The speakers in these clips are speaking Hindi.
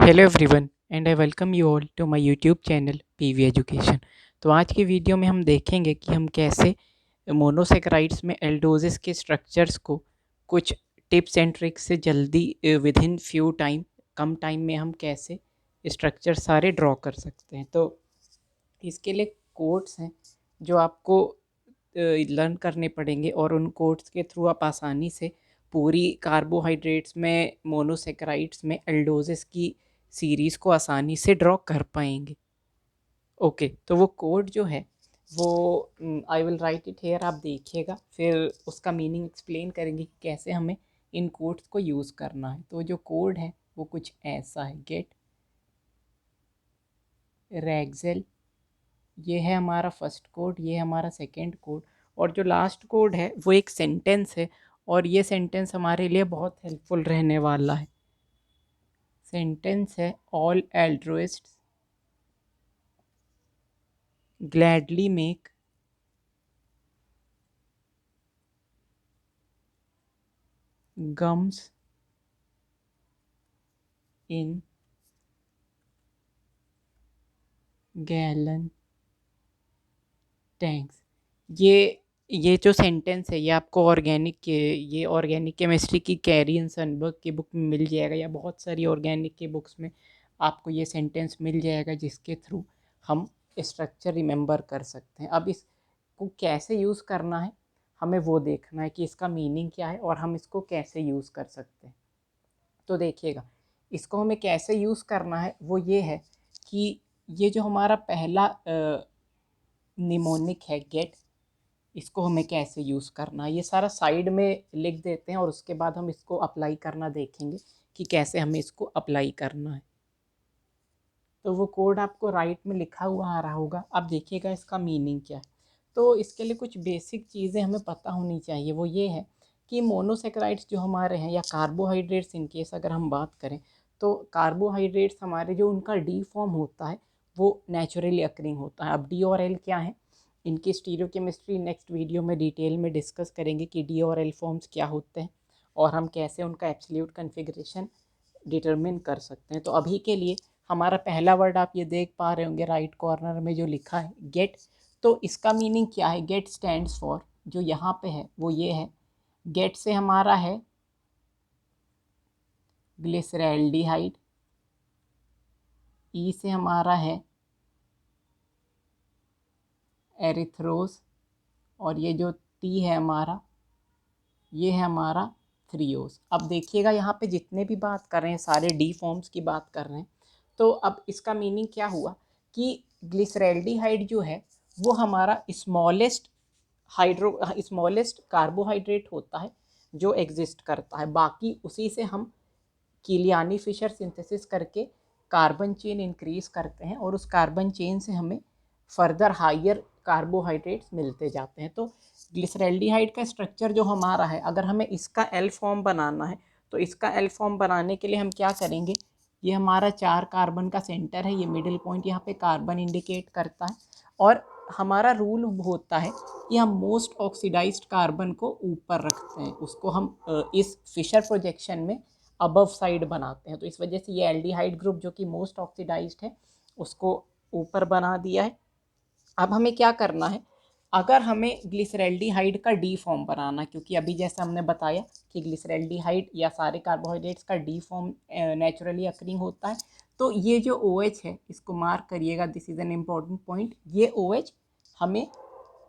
Hello everyone and I welcome you all to my YouTube channel PV education. तो आज की वीडियो में हम देखेंगे कि हम कैसे मोनोसेकेराइड्स में एल्डोजेस के स्ट्रक्चर्स को कुछ टिप्स एंड ट्रिक्स से जल्दी with in few time come time में हम कैसे स्ट्रक्चर सारे ड्रॉ कर सकते हैं। तो इसके लिए कोड्स हैं जो आपको लर्न करने पड़ेंगे और उन कोड्स के थ्रू आप आसानी से पूरी कार्बोहाइड्रेट्स में मोनोसेकेराइड्स में एल्डोजेस की सीरीज़ को आसानी से ड्रॉ कर पाएंगे। ओके, तो वो कोड जो है वो I will write it here, आप देखिएगा, फिर उसका मीनिंग एक्सप्लेन करेंगे कि कैसे हमें इन कोड्स को यूज़ करना है। तो जो कोड है वो कुछ ऐसा है, गेट रेगजेल, ये है हमारा फर्स्ट कोड, ये है हमारा सेकंड कोड, और जो लास्ट कोड है वो एक सेंटेंस है और ये सेंटेंस हमारे लिए बहुत हेल्पफुल रहने वाला है। सेंटेंस है ऑल एल्ट्रुइस्ट्स ग्लैडली मेक गम्स इन गैलन टैंक्स। ये जो सेंटेंस है ये आपको ऑर्गेनिक केमिस्ट्री की कैरी सनबर्ग की बुक में मिल जाएगा, या बहुत सारी ऑर्गेनिक की बुक्स में आपको ये सेंटेंस मिल जाएगा, जिसके थ्रू हम स्ट्रक्चर रिमेंबर कर सकते हैं। अब इसको कैसे यूज़ करना है हमें वो देखना है कि इसका मीनिंग क्या है और हम इसको कैसे यूज़ कर सकते हैं। तो देखिएगा, इसको हमें कैसे यूज़ करना है वो ये है कि ये जो हमारा पहला निमोनिक है गेट, इसको हमें कैसे यूज़ करना है ये सारा साइड में लिख देते हैं और उसके बाद हम इसको अप्लाई करना देखेंगे कि कैसे हमें इसको अप्लाई करना है। तो वो कोड आपको राइट में लिखा हुआ आ रहा होगा, अब देखिएगा इसका मीनिंग क्या है। तो इसके लिए कुछ बेसिक चीज़ें हमें पता होनी चाहिए, वो ये है कि मोनोसेकेराइड्स जो हमारे हैं या कार्बोहाइड्रेट्स इन केस अगर हम बात करें, तो कार्बोहाइड्रेट्स हमारे जो उनका डी फॉर्म होता है वो नेचुरली अकरिंग होता है। अब डी और एल क्या है, इनकी स्टीरियोकेमिस्ट्री नेक्स्ट वीडियो में डिटेल में डिस्कस करेंगे कि डी और एल फॉर्म्स क्या होते हैं और हम कैसे उनका एब्सोल्यूट कन्फिग्रेशन डिटरमिन कर सकते हैं। तो अभी के लिए हमारा पहला वर्ड आप ये देख पा रहे होंगे राइट कॉर्नर में जो लिखा है गेट। तो इसका मीनिंग क्या है, गेट स्टैंड्स फॉर, जो यहाँ पे है वो ये है, गेट से हमारा है ग्लिसरैल्डिहाइड, ई से हमारा है एरिथ्रोस, और ये जो टी है हमारा ये है हमारा थ्रियोस। अब देखिएगा यहाँ पे जितने भी बात कर रहे हैं सारे डी फॉर्म्स की बात कर रहे हैं। तो अब इसका मीनिंग क्या हुआ कि ग्लिसरैल्डिहाइड जो है वो हमारा स्मॉलेस्ट कार्बोहाइड्रेट होता है जो एग्जिस्ट करता है। बाकी उसी से हम किलियानी फिशर सिंथेसिस करके कार्बन चेन इंक्रीज करते हैं और उस कार्बन चेन से हमें फर्दर हायर कार्बोहाइड्रेट्स मिलते जाते हैं। तो ग्लिसरैल्डिहाइड का स्ट्रक्चर जो हमारा है, अगर हमें इसका एल फॉर्म बनाना है तो इसका एल फॉर्म बनाने के लिए हम क्या करेंगे, ये हमारा 4 कार्बन का सेंटर है, ये मिडिल पॉइंट यहाँ पे कार्बन इंडिकेट करता है, और हमारा रूल होता है कि हम मोस्ट ऑक्सीडाइज्ड कार्बन को ऊपर रखते हैं, उसको हम इस फिशर प्रोजेक्शन में अबव साइड बनाते हैं। तो इस वजह से ये एल्डिहाइड ग्रुप जो कि मोस्ट ऑक्सीडाइज्ड है उसको ऊपर बना दिया है। अब हमें क्या करना है, अगर हमें ग्लिसरैल्डिहाइड का डी फॉर्म बनाना, क्योंकि अभी जैसे हमने बताया कि ग्लिसरैल्डिहाइड या सारे कार्बोहाइड्रेट्स का डी फॉर्म नेचुरली अकरिंग होता है, तो ये जो OH है इसको मार्क करिएगा, this is an important point. ये OH हमें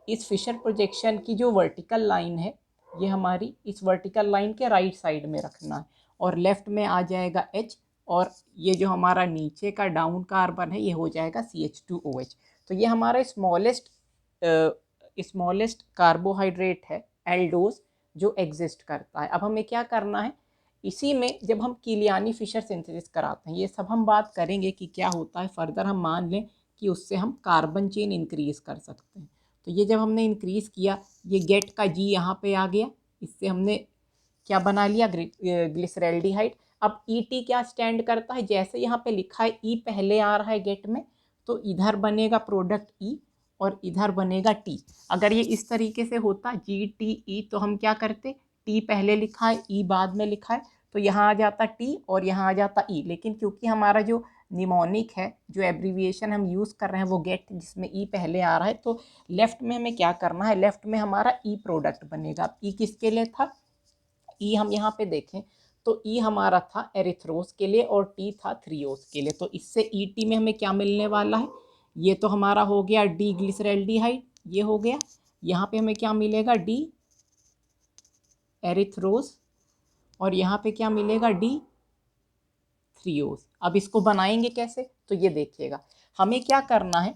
इस फिशर प्रोजेक्शन की जो वर्टिकल लाइन है ये हमारी इस वर्टिकल लाइन के राइट साइड में रखना है, और लेफ्ट में आ जाएगा H, और ये जो हमारा नीचे का डाउन कार्बन है ये हो जाएगा CH2OH। तो ये हमारा स्मॉलेस्ट कार्बोहाइड्रेट है एल्डोज जो एग्जिस्ट करता है। अब हमें क्या करना है, इसी में जब हम किलियानी फिशर सिंथेसिस कराते हैं ये सब हम बात करेंगे कि क्या होता है, फर्दर हम मान लें कि उससे हम कार्बन चेन इंक्रीज कर सकते हैं। तो ये जब हमने इंक्रीज़ किया, ये गेट का जी यहाँ पे आ गया, इससे हमने क्या बना लिया, ग्लिसरैल्डिहाइड। अब ई टी क्या स्टैंड करता है, जैसे यहाँ पे लिखा है ई पहले आ रहा है गेट में, तो इधर बनेगा प्रोडक्ट ई और इधर बनेगा टी। अगर ये इस तरीके से होता GTE तो हम क्या करते, टी पहले लिखा है ई बाद में लिखा है, तो यहाँ आ जाता टी और यहाँ आ जाता ई, लेकिन क्योंकि हमारा जो निमोनिक है, जो एब्रीविएशन हम यूज़ कर रहे हैं वो गेट, जिसमें ई पहले आ रहा है, तो लेफ्ट में हमें क्या करना है, लेफ्ट में हमारा ई प्रोडक्ट बनेगा। ई किसके लिए था, ई हम यहाँ पे देखें तो ई हमारा था एरिथ्रोस के लिए और टी था थ्रियोस के लिए। तो इससे ई टी में हमें क्या मिलने वाला है, ये तो हमारा हो गया डी ग्लिसरैल्डिहाइड, ये हो गया। यहाँ पे हमें क्या मिलेगा, डी एरिथ्रोस, और यहाँ पे क्या मिलेगा, डी थ्रियोस। अब इसको बनाएंगे कैसे, तो ये देखिएगा, हमें क्या करना है,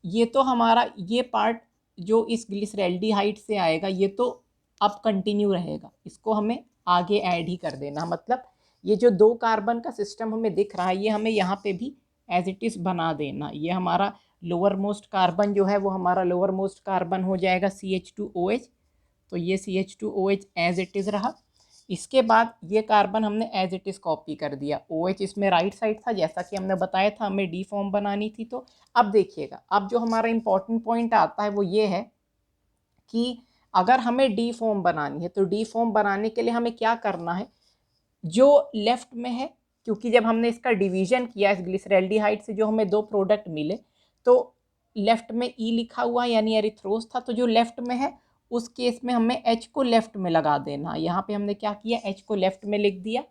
ये तो हमारा ये पार्ट जो इस ग्लिसरैल्डिहाइड से आएगा ये तो अब कंटिन्यू रहेगा, इसको हमें आगे ऐड ही कर देना। मतलब ये जो 2 कार्बन का सिस्टम हमें दिख रहा है ये हमें यहाँ पे भी एज इट इज़ बना देना। ये हमारा लोअर मोस्ट कार्बन जो है वो हमारा लोअर मोस्ट कार्बन हो जाएगा CH2OH, तो ये CH2OH एज इट इज़ रहा। इसके बाद ये कार्बन हमने एज इट इज़ कॉपी कर दिया, OH इसमें राइट साइड था, जैसा कि हमने बताया था हमें डी फॉर्म बनानी थी। तो अब देखिएगा, अब जो हमारा इंपॉर्टेंट पॉइंट आता है वो ये है कि अगर हमें डी फॉर्म बनानी है तो डी फॉर्म बनाने के लिए हमें क्या करना है, जो लेफ्ट में है, क्योंकि जब हमने इसका डिवीजन किया इस ग्लिसरैल्डिहाइड से जो हमें 2 प्रोडक्ट मिले, तो लेफ्ट में ई लिखा हुआ यानी एरिथ्रोस था, तो जो लेफ्ट में है उस केस में हमें एच को लेफ्ट में लगा देना। यहाँ पे हमने क्या किया, एच को लेफ्ट में लिख दिया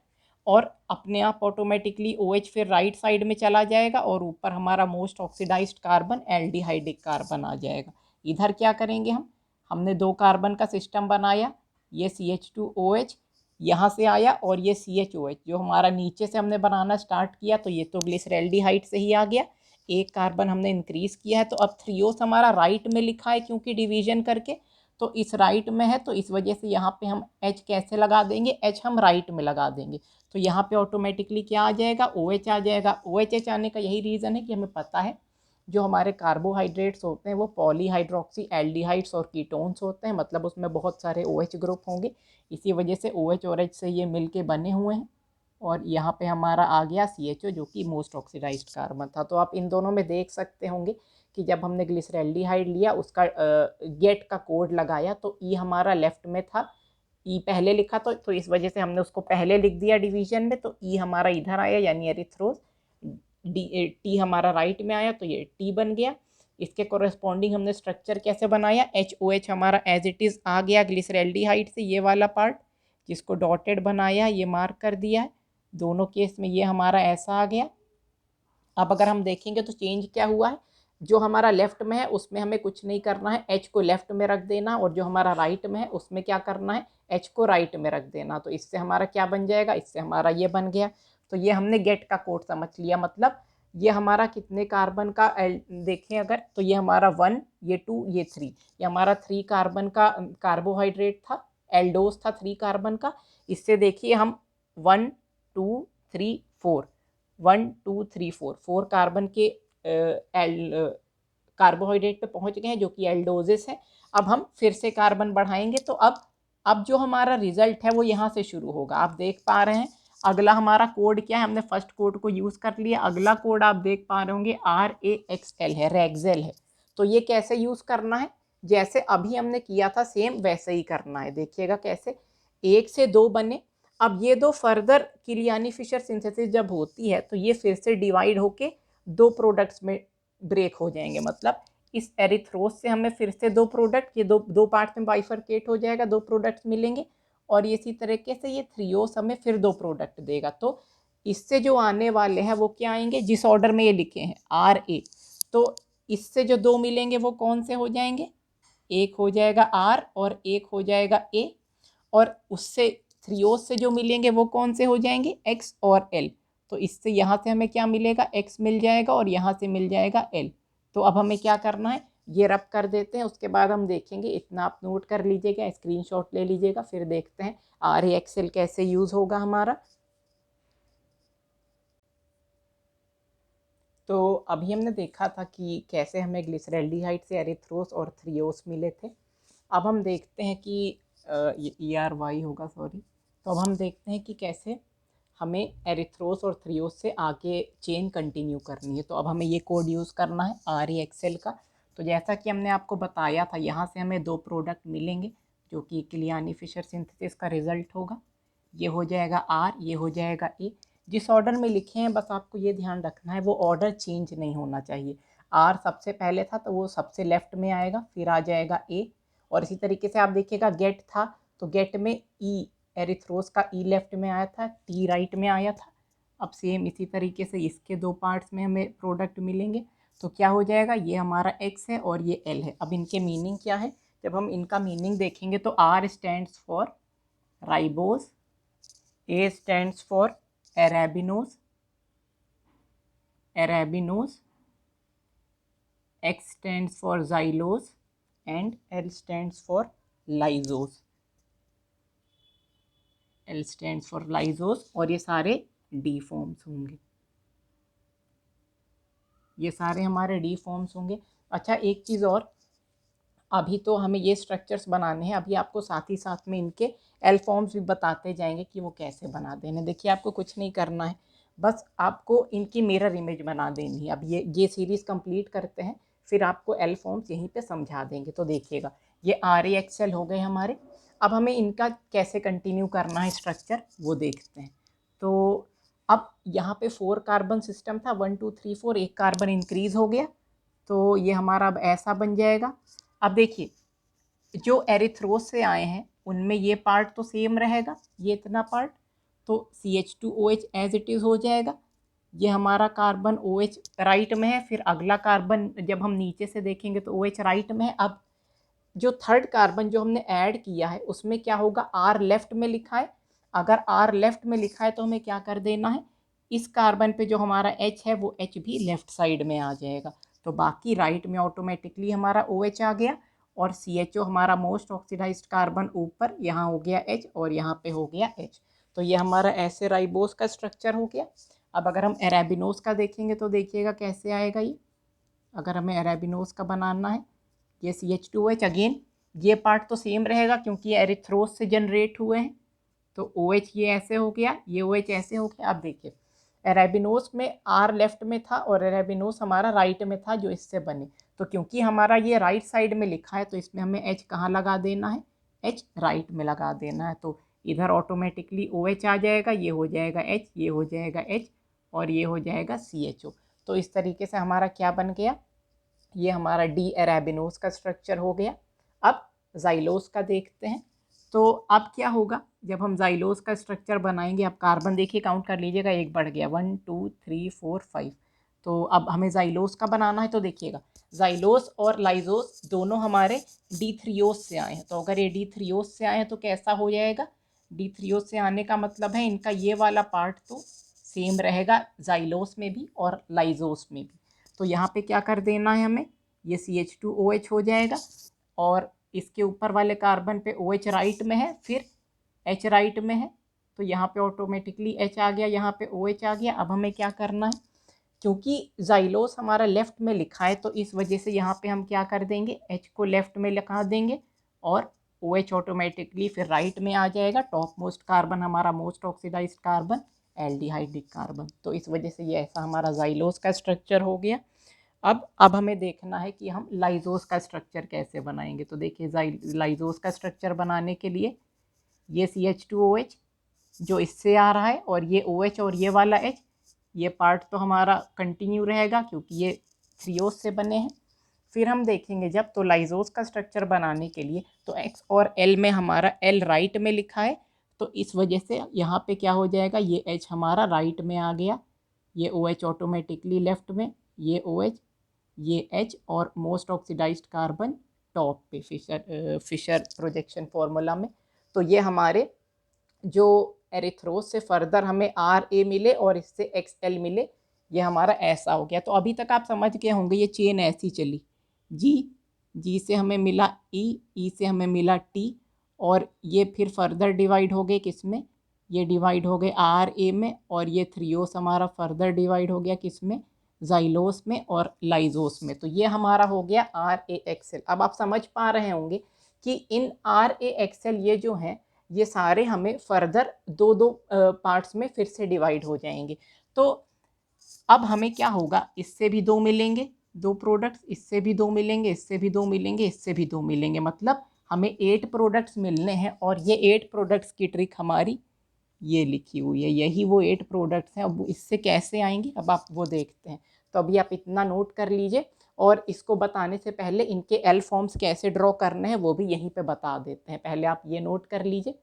और अपने आप ऑटोमेटिकली OH फिर राइट साइड में चला जाएगा और ऊपर हमारा most oxidised carbon aldehydic carbon आ जाएगा। इधर क्या करेंगे, हमने 2 कार्बन का सिस्टम बनाया, ये CH2OH यहाँ से आया और ये CHOH जो हमारा नीचे से हमने बनाना स्टार्ट किया, तो ये तो ग्लिसरैल्डिहाइड से ही आ गया। एक कार्बन हमने इंक्रीज किया है, तो अब थ्रियोस हमारा राइट में लिखा है क्योंकि डिवीजन करके, तो इस राइट में है, तो इस वजह से यहाँ पे हम H कैसे लगा देंगे, H हम राइट में लगा देंगे, तो यहाँ पे ऑटोमेटिकली क्या आ जाएगा, OH आ जाएगा। OH आने का यही रीज़न है कि हमें पता है जो हमारे कार्बोहाइड्रेट्स होते हैं वो पॉलीहाइड्रोक्सी एल्डिहाइड्स और कीटोन्स होते हैं, मतलब उसमें बहुत सारे OH ग्रुप होंगे, इसी वजह से OH और H से ये मिल के बने हुए हैं। और यहाँ पे हमारा आ गया CHO जो कि मोस्ट ऑक्सीडाइज्ड कार्बन था। तो आप इन दोनों में देख सकते होंगे कि जब हमने ग्लिसरैल्डिहाइड लिया उसका गेट का कोड लगाया तो ई हमारा लेफ्ट में था, ई पहले लिखा तो इस वजह से हमने उसको पहले लिख दिया डिवीजन में, तो ई हमारा इधर आया यानी एरिथ्रोस, टी हमारा राइट में आया तो ये टी बन गया। इसके कोरेस्पॉन्डिंग हमने स्ट्रक्चर कैसे बनाया, HOH हमारा एज इट इज़ आ गया ग्लिसरैल्डिहाइड से, ये वाला पार्ट जिसको डॉटेड बनाया ये मार्क कर दिया है, दोनों केस में ये हमारा ऐसा आ गया। अब अगर हम देखेंगे तो चेंज क्या हुआ है, जो हमारा लेफ्ट में है उसमें हमें कुछ नहीं करना है, H को लेफ्ट में रख देना, और जो हमारा राइट में है उसमें क्या करना है, H को राइट में रख देना। तो इससे हमारा क्या बन जाएगा, इससे हमारा ये बन गया। तो ये हमने गेट का कोड समझ लिया, मतलब ये हमारा कितने कार्बन का देखें अगर, तो ये हमारा 1, ये 2, ये 3, ये हमारा 3 कार्बन का कार्बोहाइड्रेट था, एल्डोस था 3 कार्बन का। इससे देखिए हम 1 2 3 4 1 2 3 4 कार्बन के कार्बोहाइड्रेट पे पहुंच गए हैं जो कि एल्डोजिस है। अब हम फिर से कार्बन बढ़ाएंगे, तो अब जो हमारा रिजल्ट है वो यहाँ से शुरू होगा। आप देख पा रहे हैं अगला हमारा कोड क्या है, हमने फर्स्ट कोड को यूज़ कर लिया, अगला कोड आप देख पा रहे होंगे RAXL है, रेक्सेल है। तो ये कैसे यूज़ करना है, जैसे अभी हमने किया था सेम वैसे ही करना है। देखिएगा कैसे, 1 से 2 बने, अब ये 2 फर्दर किलियानी फिशर सिंथेसिस जब होती है तो ये फिर से डिवाइड होके 2 प्रोडक्ट्स में ब्रेक हो जाएंगे, मतलब इस एरिथ्रोस से हमें फिर से 2 प्रोडक्ट, ये दो पार्ट में बाइफरकेट हो जाएगा, 2 प्रोडक्ट्स मिलेंगे, और इसी तरीके से ये थ्रियोस हमें फिर 2 प्रोडक्ट देगा। तो इससे जो आने वाले हैं वो क्या आएंगे, जिस ऑर्डर में ये लिखे हैं RA, तो इससे जो 2 मिलेंगे वो कौन से हो जाएंगे, एक हो जाएगा R और एक हो जाएगा A, और उससे थ्रियोस से जो मिलेंगे वो कौन से हो जाएंगे, X और L। तो इससे यहाँ से हमें क्या मिलेगा, X मिल जाएगा और यहाँ से मिल जाएगा L। तो अब हमें क्या करना है, ये रब कर देते हैं, उसके बाद हम देखेंगे। इतना आप नोट कर लीजिएगा, स्क्रीनशॉट ले लीजिएगा, फिर देखते हैं RAXL कैसे यूज़ होगा हमारा। तो अभी हमने देखा था कि कैसे हमें ग्लिसरैल्डिहाइड से एरिथ्रोस और थ्रियोस मिले थे। अब हम देखते हैं कि ERY होगा, सॉरी। तो अब हम देखते हैं कि कैसे हमें एरिथ्रोस और थ्रियोस से आगे चेन कंटिन्यू करनी है। तो अब हमें ये कोड यूज़ करना है RAXL का। तो जैसा कि हमने आपको बताया था, यहाँ से हमें 2 प्रोडक्ट मिलेंगे जो कि किलियानी फिशर सिंथेसिस का रिजल्ट होगा। ये हो जाएगा आर, ये हो जाएगा ए। जिस ऑर्डर में लिखे हैं बस आपको ये ध्यान रखना है वो ऑर्डर चेंज नहीं होना चाहिए। आर सबसे पहले था तो वो सबसे लेफ्ट में आएगा, फिर आ जाएगा ए। और इसी तरीके से आप देखिएगा गेट था तो गेट में ई, एरिथ्रोस का ई लेफ्ट में आया था, टी राइट में आया था। अब सेम इसी तरीके से इसके दो पार्ट्स में हमें प्रोडक्ट मिलेंगे तो क्या हो जाएगा, ये हमारा एक्स है और ये एल है। अब इनके मीनिंग क्या है, जब हम इनका मीनिंग देखेंगे तो R stands for ribose, A stands for arabinose, X stands for xylose and L stands for lysose, L stands for lysose। और ये सारे डी फॉर्म्स होंगे, ये सारे हमारे डी फॉर्म्स होंगे। अच्छा एक चीज़ और, अभी तो हमें ये स्ट्रक्चर्स बनाने हैं, अभी आपको साथ ही साथ में इनके एल फॉर्म्स भी बताते जाएंगे कि वो कैसे बना देने। देखिए आपको कुछ नहीं करना है, बस आपको इनकी मिरर इमेज बना देनी है। अब ये सीरीज़ कंप्लीट करते हैं, फिर आपको एल फॉर्म्स यहीं पे समझा देंगे। तो देखिएगा ये आर ए एक्स एल हो गए हमारे। अब हमें इनका कैसे कंटिन्यू करना है स्ट्रक्चर वो देखते हैं। तो अब यहाँ पे 4 कार्बन सिस्टम था, 1 2 3 4, एक कार्बन इंक्रीज हो गया तो ये हमारा अब ऐसा बन जाएगा। अब देखिए जो एरिथ्रोस से आए हैं उनमें ये पार्ट तो सेम रहेगा, ये इतना पार्ट तो CH2OH एज इट इज़ हो जाएगा। ये हमारा कार्बन OH राइट में है, फिर अगला कार्बन जब हम नीचे से देखेंगे तो OH राइट में है। अब जो थर्ड कार्बन जो हमने ऐड किया है उसमें क्या होगा, आर लेफ्ट में लिखा है। अगर आर लेफ्ट में लिखा है तो हमें क्या कर देना है, इस कार्बन पे जो हमारा एच है वो एच भी लेफ्ट साइड में आ जाएगा। तो बाकी राइट में ऑटोमेटिकली हमारा OH आ गया और CHO हमारा मोस्ट ऑक्सीडाइज्ड कार्बन ऊपर, यहाँ हो गया H और यहाँ पे हो गया H। तो ये हमारा ऐसे राइबोस का स्ट्रक्चर हो गया। अब अगर हम एराबिनोस का देखेंगे तो देखिएगा कैसे आएगा ये। अगर हमें एराबिनोस का बनाना है, ये CH2OH अगेन ये पार्ट तो सेम रहेगा क्योंकि ये एरिथ्रोस से जनरेट हुए हैं। तो OH ये ऐसे हो गया, ये OH ऐसे हो गया। अब देखिए एराबिनोस में आर लेफ्ट में था और एराबिनोस हमारा राइट में था जो इससे बने। तो क्योंकि हमारा ये राइट साइड में लिखा है तो इसमें हमें H कहाँ लगा देना है, H राइट में लगा देना है। तो इधर ऑटोमेटिकली OH आ जाएगा, ये हो जाएगा H, ये हो जाएगा H और ये हो जाएगा CHO। तो इस तरीके से हमारा क्या बन गया, ये हमारा डी एराबिनोस का स्ट्रक्चर हो गया। अब जाइलोस का देखते हैं। तो अब क्या होगा, जब हम जाइलोस का स्ट्रक्चर बनाएंगे, अब कार्बन देखिए काउंट कर लीजिएगा, एक बढ़ गया 1 2 3 4 5। तो अब हमें जाइलोस का बनाना है। तो देखिएगा जाइलोस और लाइजोस दोनों हमारे D3OS से आए हैं। तो अगर ये D3OS से आए हैं तो कैसा हो जाएगा, D3OS से आने का मतलब है इनका ये वाला पार्ट तो सेम रहेगा जाइलोस में भी और लाइजोस में भी। तो यहाँ पे क्या कर देना है हमें, ये CH2OH हो जाएगा और इसके ऊपर वाले कार्बन पे OH राइट में है, फिर H राइट में है। तो यहाँ पे ऑटोमेटिकली H आ गया, यहाँ पे OH आ गया। अब हमें क्या करना है, क्योंकि जाइलोस हमारा लेफ्ट में लिखा है तो इस वजह से यहाँ पे हम क्या कर देंगे, H को लेफ्ट में लिखा देंगे और OH ऑटोमेटिकली फिर राइट में आ जाएगा। टॉप मोस्ट कार्बन हमारा most oxidised carbon, aldehydic carbon. तो इस वजह से ये ऐसा हमारा जाइलोस का स्ट्रक्चर हो गया। अब हमें देखना है कि हम लाइजोस का स्ट्रक्चर कैसे बनाएंगे। तो देखिए लाइजोस का स्ट्रक्चर बनाने के लिए ये CH2OH जो इससे आ रहा है और ये OH और ये वाला H, ये पार्ट तो हमारा कंटिन्यू रहेगा क्योंकि ये 3OS से बने हैं। फिर हम देखेंगे जब, तो लाइजोस का स्ट्रक्चर बनाने के लिए तो X और L में हमारा L राइट में लिखा है तो इस वजह से यहाँ पे क्या हो जाएगा, ये H हमारा राइट में आ गया, ये OH ऑटोमेटिकली लेफ्ट में, ये OH, ये H और मोस्ट ऑक्सीडाइज्ड कार्बन टॉप पे फिशर प्रोजेक्शन फॉर्मूला में। तो ये हमारे जो एरिथ्रोस से फर्दर हमें RA मिले और इससे XL मिले, ये हमारा ऐसा हो गया। तो अभी तक आप समझ गए होंगे ये चेन ऐसी चली, G से हमें मिला E से हमें मिला T और ये फिर फर्दर डिवाइड हो गए किस में, ये डिवाइड हो गए RA में और ये 3OS हमारा फर्दर डिवाइड हो गया किस में, जाइलोस में और लाइजोस में। तो ये हमारा हो गया RAXL। अब आप समझ पा रहे होंगे कि इन RAXL ये जो हैं ये सारे हमें फर्दर दो पार्ट्स में फिर से डिवाइड हो जाएंगे। तो अब हमें क्या होगा, इससे भी 2 मिलेंगे, 2 प्रोडक्ट्स, इससे भी 2 मिलेंगे, इससे भी 2 मिलेंगे, इससे भी 2 मिलेंगे। मतलब हमें 8 प्रोडक्ट्स मिलने हैं और ये 8 प्रोडक्ट्स की ट्रिक हमारी ये लिखी हुई है, यही वो 8 प्रोडक्ट्स हैं। अब इससे कैसे आएंगे अब आप वो देखते हैं। तो अभी आप इतना नोट कर लीजिए, और इसको बताने से पहले इनके एल फॉर्म्स कैसे ड्रॉ करने हैं वो भी यहीं पे बता देते हैं। पहले आप ये नोट कर लीजिए।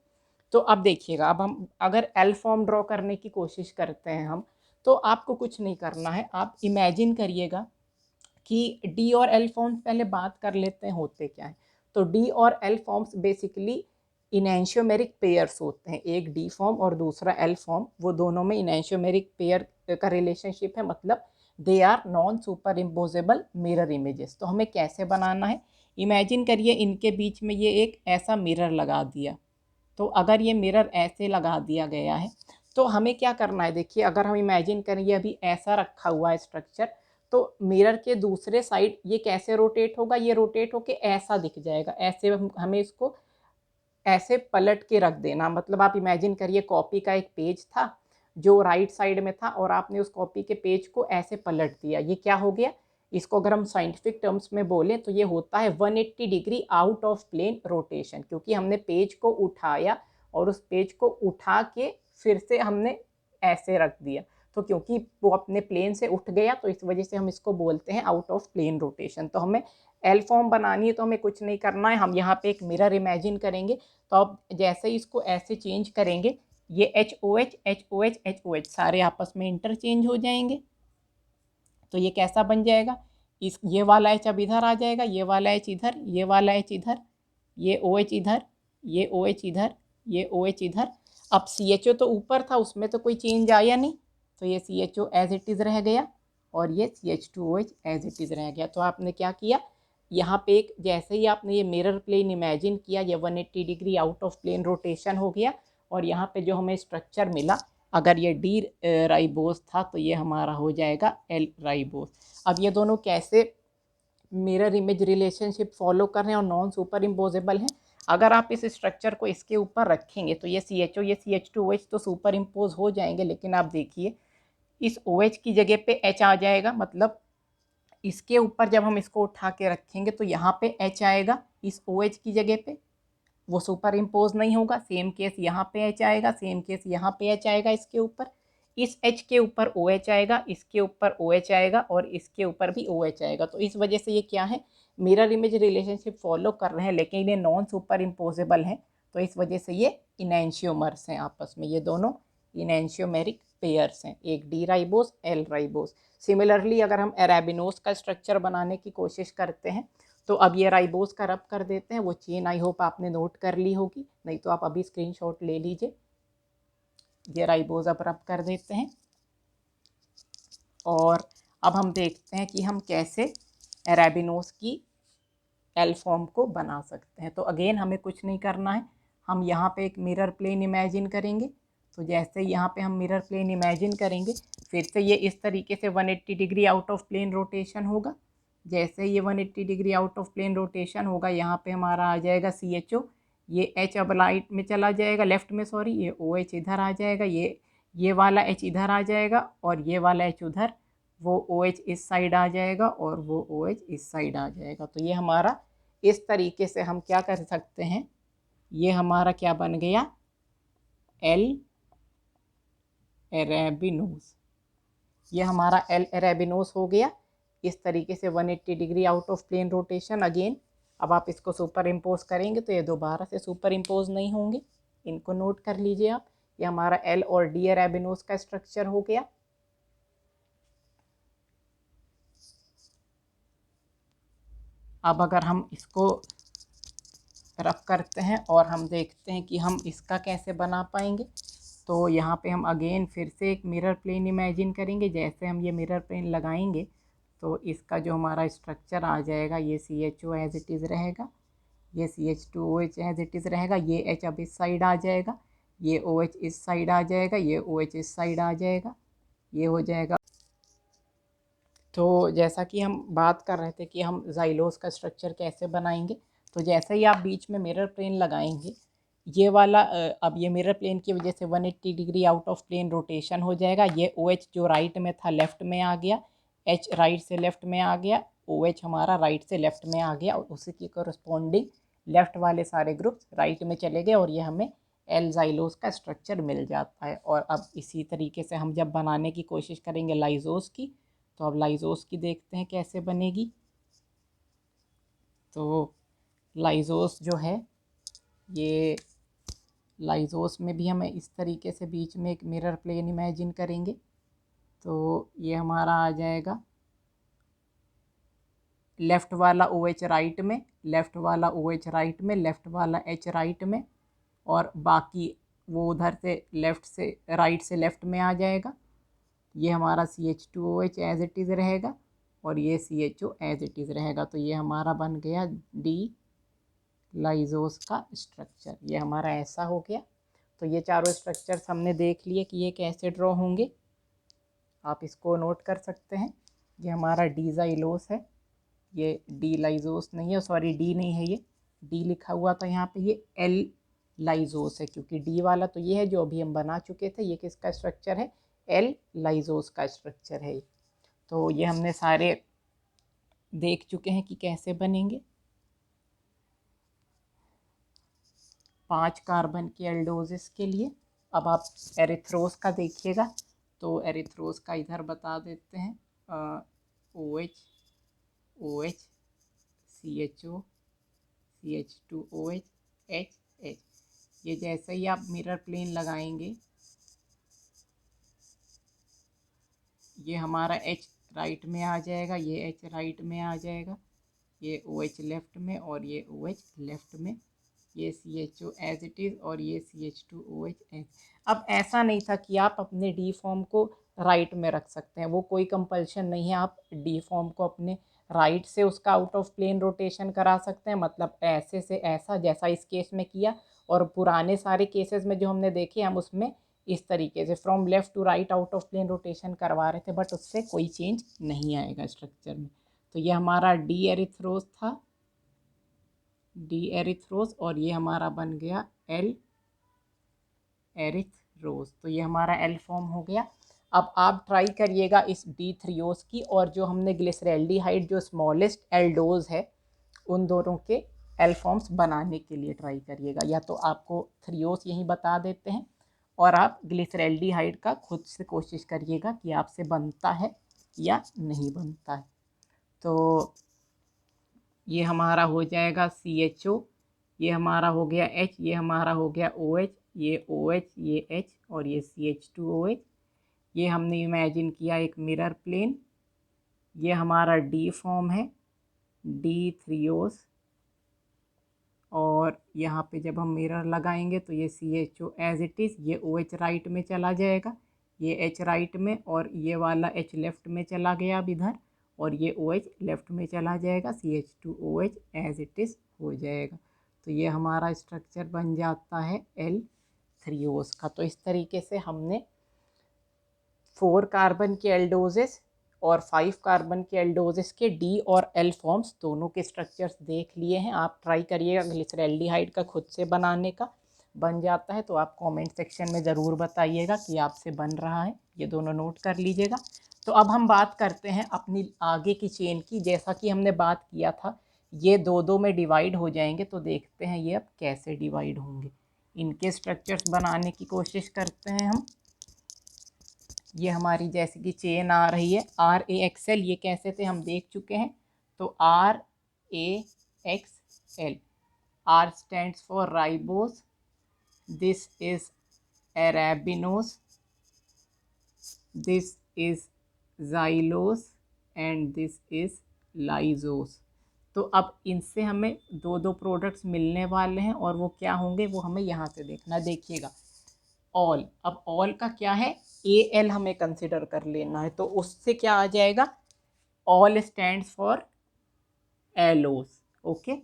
तो अब देखिएगा, अब हम अगर एल फॉर्म ड्रॉ करने की कोशिश करते हैं हम, तो आपको कुछ नहीं करना है। आप इमेजिन करिएगा कि डी और एल फॉर्म्स, पहले बात कर लेते हैं होते क्या है। तो डी और एल फॉर्म्स बेसिकली इनैंशियोमेरिक पेयर्स होते हैं। एक डी फॉर्म और दूसरा एल फॉर्म, वो दोनों में इनैंशियोमेरिक पेयर का रिलेशनशिप है, मतलब they are non superimposable mirror images. तो हमें कैसे बनाना है, इमेजिन करिए इनके बीच में ये एक ऐसा मिरर लगा दिया। तो अगर ये मिरर ऐसे लगा दिया गया है तो हमें क्या करना है, देखिए अगर हम इमेजिन करें ये अभी ऐसा रखा हुआ है स्ट्रक्चर, तो मिरर के दूसरे साइड ये कैसे रोटेट होगा, ये रोटेट होके ऐसा दिख जाएगा। ऐसे हमें इसको ऐसे पलट के रख देना। मतलब आप इमेजिन करिए कॉपी का एक पेज था जो राइट साइड में था, और आपने उस कॉपी के पेज को ऐसे पलट दिया। ये क्या हो गया, इसको अगर हम साइंटिफिक टर्म्स में बोलें तो ये होता है 180 degree out of plane rotation, क्योंकि हमने पेज को उठाया और उस पेज को उठा के फिर से हमने ऐसे रख दिया। तो क्योंकि वो अपने प्लेन से उठ गया तो इस वजह से हम इसको बोलते हैं आउट ऑफ प्लेन रोटेशन। तो हमें एल फॉर्म बनानी है तो हमें कुछ नहीं करना है, हम यहाँ पे एक मिरर इमेजिन करेंगे। तो अब जैसे ही इसको ऐसे चेंज करेंगे, ये एच ओ एच सारे आपस में इंटरचेंज हो जाएंगे। तो ये कैसा बन जाएगा, इस ये वाला एच अब इधर आ जाएगा, ये वाला एच इधर, ये वाला एच इधर, ये ओ एच इधर, ये ओ एच इधर, ये ओ एच इधर। अब सी एच ओ तो ऊपर था, उसमें तो कोई चेंज आया नहीं, तो ये C H O as it is रह गया, और ये C H two O H as it is रह गया। तो आपने क्या किया, यहाँ पे एक जैसे ही आपने ये मिरर प्लेन इमेजिन किया, ये 180 degree out of plane rotation हो गया, और यहाँ पे जो हमें स्ट्रक्चर मिला, अगर ये डी राइबोस था तो ये हमारा हो जाएगा एल राइबोस। अब ये दोनों कैसे मिरर इमेज रिलेशनशिप फॉलो कर रहे हैं और नॉन सुपर इम्पोजेबल हैं। अगर आप इस स्ट्रक्चर को इसके ऊपर रखेंगे तो ये सी एच ओ, ये C H two O H तो सुपर इम्पोज हो जाएंगे, लेकिन आप देखिए इस ओ एच की जगह पे एच आ जाएगा। मतलब इसके ऊपर जब हम इसको उठा के रखेंगे तो यहाँ पे एच आएगा इस ओ एच की जगह पे, वो सुपर इम्पोज नहीं होगा। सेम केस यहाँ पे एच आएगा, सेम केस यहाँ पे एच आएगा इसके ऊपर, इस एच के ऊपर ओ एच आएगा, इसके ऊपर ओ एच आएगा, और इसके ऊपर भी ओ एच आएगा। तो इस वजह से ये क्या है, मिरर इमेज रिलेशनशिप फॉलो कर रहे हैं, लेकिन ये नॉन सुपर इम्पोजेबल हैं। तो इस वजह से ये इनैंशियोमर्स हैं आपस में, ये दोनों इनैंशियोमेरिक पेयर्स हैं, एक D ribose L ribose. Similarly अगर हम अरेबिनोस का स्ट्रक्चर बनाने की कोशिश करते हैं, तो अब ये राइबोस का रब कर देते हैं। वो चेन आई होप आपने नोट कर ली होगी, नहीं तो आप अभी स्क्रीनशॉट ले लीजिए। ये राइबोस अब रब कर देते हैं, और अब हम देखते हैं कि हम कैसे अरेबिनोस की एल फॉर्म को बना सकते हैं। तो अगेन हमें कुछ नहीं करना है, हम यहाँ पे एक मिरर प्लेन इमेजिन करेंगे। तो जैसे यहाँ पे हम मिरर प्लेन इमेजिन करेंगे, फिर से ये इस तरीके से 180 degree out of plane rotation होगा। जैसे ये 180 degree out of plane rotation होगा, यहाँ पे हमारा आ जाएगा सी एच ओ, ये एच अब राइट में चला जाएगा, लेफ्ट में सॉरी, ये ओ एच इधर आ जाएगा, ये वाला एच इधर आ जाएगा, और ये वाला एच उधर, वो ओ एच इस साइड आ जाएगा, और वो ओ एच इस साइड आ जाएगा। तो ये हमारा इस तरीके से हम क्या कर सकते हैं, ये हमारा क्या बन गया, एल अरेबिनोस। ये हमारा एल अरेबिनोस हो गया। इस तरीके से 180 degree out of plane rotation. Again अब आप इसको सुपर इम्पोज करेंगे तो ये दोबारा से सुपर इम्पोज नहीं होंगे, इनको नोट कर लीजिए आप। ये हमारा एल और डी अरेबिनोस का स्ट्रक्चर हो गया। अब अगर हम इसको रफ करते हैं और हम देखते हैं कि हम इसका कैसे बना पाएंगे, तो यहाँ पे हम अगेन फिर से एक मिरर प्लेन इमेजिन करेंगे। जैसे हम ये मिरर प्लेन लगाएंगे तो इसका जो हमारा स्ट्रक्चर आ जाएगा, ये C H O as it is रहेगा, ये C H two O H as it is रहेगा, ये एच अब इस साइड आ जाएगा, ये ओ एच इस साइड आ जाएगा, ये ओ एच इस साइड आ जाएगा, ये हो जाएगा। तो जैसा कि हम बात कर रहे थे कि हम जाइलोस का स्ट्रक्चर कैसे बनाएंगे, तो जैसे ही आप बीच में मिरर प्लेन लगाएंगे, ये वाला अब ये मिरर प्लेन की वजह से 180 degree out of plane rotation हो जाएगा। ये ओ एच जो राइट में था लेफ्ट में आ गया, एच राइट से लेफ्ट में आ गया, ओ एच हमारा राइट से लेफ्ट में आ गया, और उसी की कोरस्पॉन्डिंग लेफ्ट वाले सारे ग्रुप्स राइट में चले गए, और ये हमें एल ज़ाइलोज का स्ट्रक्चर मिल जाता है। और अब इसी तरीके से हम जब बनाने की कोशिश करेंगे लाइजोस की, तो अब लाइजोस की देखते हैं कैसे बनेगी। तो लाइजोस जो है, ये लाइजोस में भी हमें इस तरीके से बीच में एक मिरर प्लेन इमेजिन करेंगे। तो ये हमारा आ जाएगा लेफ़्ट वाला OH राइट में, लेफ़्ट वाला OH राइट में, लेफ़्ट वाला H राइट में, और बाकी वो उधर से लेफ़्ट से राइट से लेफ़्ट में आ जाएगा। ये हमारा CH2OH एज इट इज़ रहेगा और ये CHO एज इट इज़ रहेगा। तो ये हमारा बन गया डी लाइजोस का स्ट्रक्चर। ये हमारा ऐसा हो गया। तो ये चारों स्ट्रक्चर्स हमने देख लिए कि ये कैसे ड्रॉ होंगे। आप इसको नोट कर सकते हैं। ये हमारा डी ज़ाइलोस है, ये डी लाइजोस नहीं है, सॉरी डी नहीं है, ये डी लिखा हुआ था यहाँ पे, ये एल लाइजोस है, क्योंकि डी वाला तो ये है जो अभी हम बना चुके थे। ये किसका स्ट्रक्चर है? एल लाइजोस का स्ट्रक्चर है। तो ये हमने सारे देख चुके हैं कि कैसे बनेंगे। 5 कार्बन के एल्डोसिस के लिए। अब आप एरिथ्रोस का देखिएगा। तो एरिथ्रोस का इधर बता देते हैं, OH OH CHO CH2OH H। ये जैसे ही आप मिरर प्लेन लगाएंगे, ये हमारा H राइट में आ जाएगा, ये H राइट में आ जाएगा, ये OH लेफ़्ट में और ये OH लेफ़्ट में, ये CHO एज इट इज़ और ये CH2OH एज। अब ऐसा नहीं था कि आप अपने डी फॉर्म को राइट में रख सकते हैं, वो कोई कंपल्शन नहीं है। आप डी फॉर्म को अपने राइट से उसका आउट ऑफ प्लेन रोटेशन करा सकते हैं, मतलब ऐसे से ऐसा, जैसा इस केस में किया। और पुराने सारे केसेस में जो हमने देखे, हम उसमें इस तरीके से from left to right out of plane rotation करवा रहे थे, बट उससे कोई चेंज नहीं आएगा स्ट्रक्चर में। तो ये हमारा डी एरिथ्रोस था, डी एरिथ्रोस, और ये हमारा बन गया एल एरिथ्रोस। तो ये हमारा एल फॉर्म हो गया। अब आप ट्राई करिएगा इस डी थ्रियोस की और जो हमने ग्लिसरैल्डिहाइड जो स्मॉलेस्ट एल्डोज है, उन दोनों के एल फॉर्म्स बनाने के लिए ट्राई करिएगा। या तो आपको थ्रियोस यहीं बता देते हैं और आप ग्लिसरैल्डिहाइड का खुद से कोशिश करिएगा कि आपसे बनता है या नहीं बनता है। तो ये हमारा हो जाएगा CHO, ये हमारा हो गया H, ये हमारा हो गया OH, ये OH, ये H और ये CH2OH। ये हमने इमेजिन किया एक मिरर प्लेन। ये हमारा डी फॉर्म है, डी थ्रियोस, और यहाँ पे जब हम मिरर लगाएंगे तो ये CHO एज इट इज़, ये OH राइट में चला जाएगा, ये H राइट में, और ये वाला H लेफ़्ट में चला गया अब इधर, और ये OH लेफ़्ट में चला जाएगा, CH2OH एज इट इज़ हो जाएगा। तो ये हमारा स्ट्रक्चर बन जाता है एल थ्रियोस का। तो इस तरीके से हमने 4 कार्बन के एल्डोजेस और 5 कार्बन के एल्डोजेस के डी और एल फॉर्म्स दोनों के स्ट्रक्चर्स देख लिए हैं। आप ट्राई करिएगा ग्लिसरैल्डिहाइड का खुद से बनाने का। बन जाता है तो आप कमेंट सेक्शन में ज़रूर बताइएगा कि आपसे बन रहा है। ये दोनों नोट कर लीजिएगा। तो अब हम बात करते हैं अपनी आगे की चेन की। जैसा कि हमने बात किया था, ये दो दो में डिवाइड हो जाएंगे, तो देखते हैं ये अब कैसे डिवाइड होंगे। इनके स्ट्रक्चर्स बनाने की कोशिश करते हैं हम। ये हमारी जैसे कि चेन आ रही है RAXL, ये कैसे थे हम देख चुके हैं। तो RAXL, R stands for ribose, this is arabinose, this is xylose and this is lysose। तो अब इनसे हमें दो दो प्रोडक्ट्स मिलने वाले हैं और वो क्या होंगे वो हमें यहाँ से देखना। देखिएगा ऑल, अब ऑल का क्या है, AL हमें कंसिडर कर लेना है। तो उससे क्या आ जाएगा, ऑल स्टैंड्स फॉर एलोस। ओके,